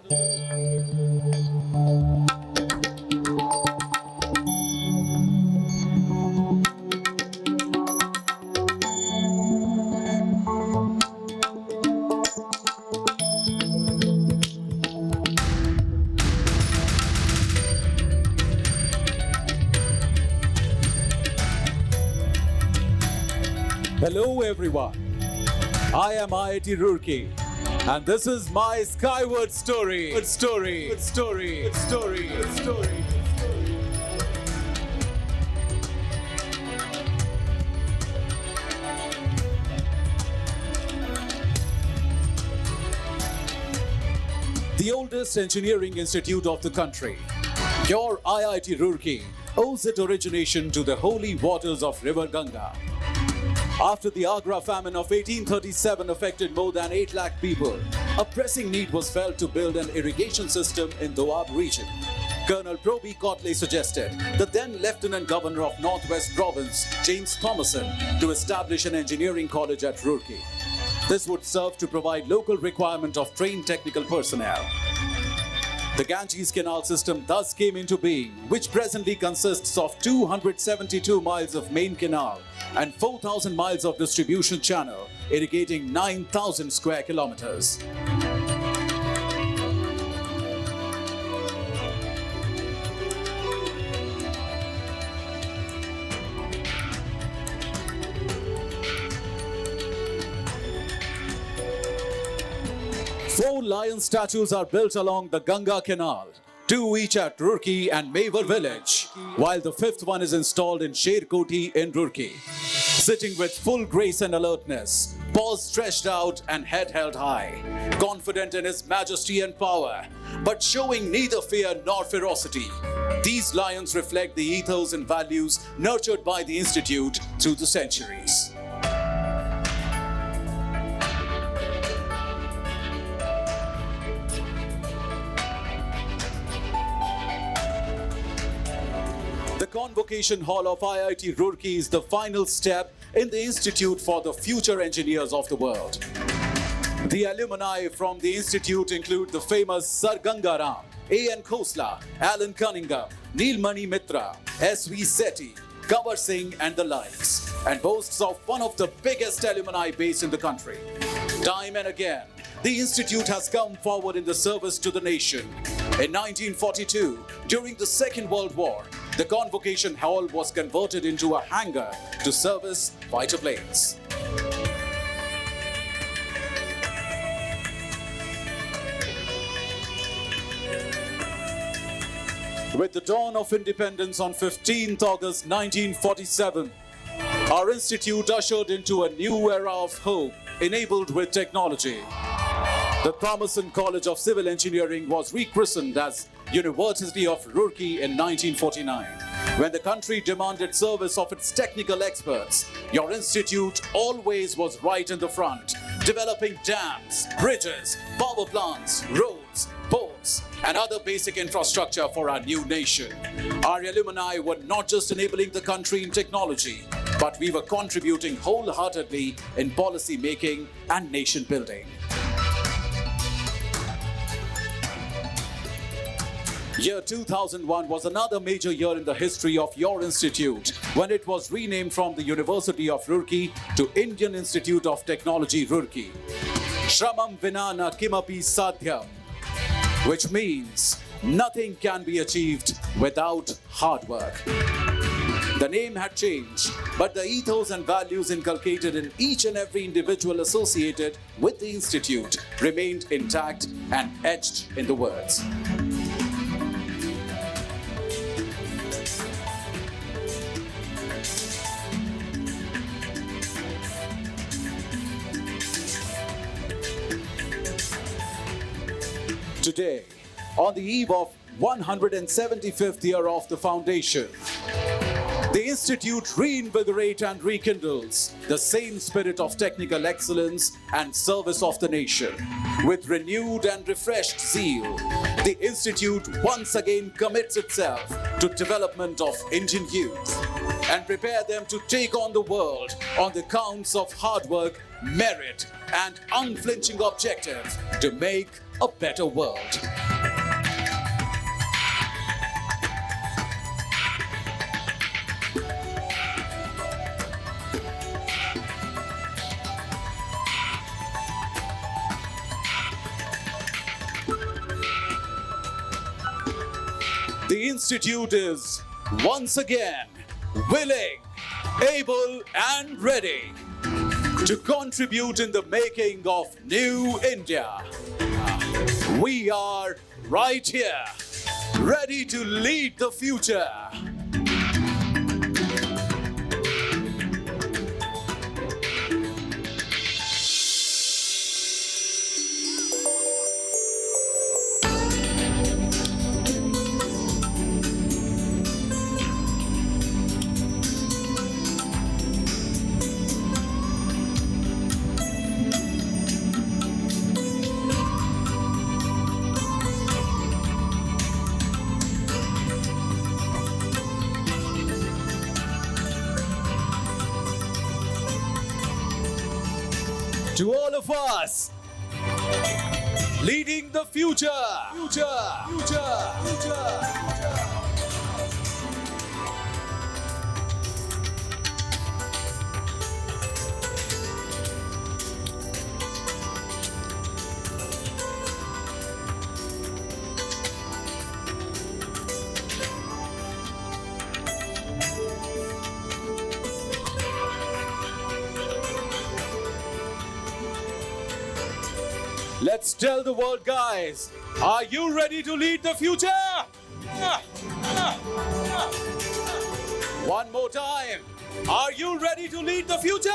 Hello everyone, I am IIT Roorkee and this is my Skyward story. The oldest engineering institute of the country, your IIT Roorkee owes its origination to the holy waters of River Ganga. After the Agra famine of 1837 affected more than 8 lakh people, a pressing need was felt to build an irrigation system in Doab region. Colonel Proby Cotley suggested the then Lieutenant Governor of Northwest Province, James Thomason, to establish an engineering college at Roorkee. This would serve to provide local requirement of trained technical personnel. The Ganges Canal system thus came into being, which presently consists of 272 miles of main canal and 4,000 miles of distribution channel, irrigating 9,000 square kilometers. Four lion statues are built along the Ganga Canal, 2 each at Roorkee and Mewar village, while the 5th one is installed in Sher Koti in Roorkee. Sitting with full grace and alertness, paws stretched out and head held high, confident in his majesty and power, but showing neither fear nor ferocity. These lions reflect the ethos and values nurtured by the Institute through the centuries. The Convocation Hall of IIT Roorkee is the final step in the Institute for the future engineers of the world. The alumni from the Institute include the famous Sir Gangaram, A.N. Khosla, Alan Cunningham, Neelmani Mitra, S.V. Sethi, Kanwar Singh and the likes, and boasts of one of the biggest alumni base in the country. Time and again, the Institute has come forward in the service to the nation. In 1942, during the Second World War, the Convocation Hall was converted into a hangar to service fighter planes. With the dawn of independence on 15th August 1947, our institute ushered into a new era of hope enabled with technology. The Thomason College of Civil Engineering was rechristened as University of Roorkee in 1949. When the country demanded service of its technical experts, your institute always was right in the front, developing dams, bridges, power plants, roads, ports, and other basic infrastructure for our new nation. Our alumni were not just enabling the country in technology, but we were contributing wholeheartedly in policy making and nation building. Year 2001 was another major year in the history of your institute when it was renamed from the University of Roorkee to Indian Institute of Technology Roorkee. Shramam Vinana Kimapi Sadhyam, which means nothing can be achieved without hard work. The name had changed, but the ethos and values inculcated in each and every individual associated with the institute remained intact and etched in the words. Today, on the eve of 175th year of the foundation, the Institute reinvigorates and rekindles the same spirit of technical excellence and service of the nation. With renewed and refreshed zeal, the Institute once again commits itself to development of Indian youth. and prepare them to take on the world on the counts of hard work, merit, and unflinching objective to make a better world. The Institute is once again willing, able, and ready to contribute in the making of New India. We are right here, ready to lead the future. To all of us, leading the future. Let's tell the world, guys, are you ready to lead the future? One more time. Are you ready to lead the future?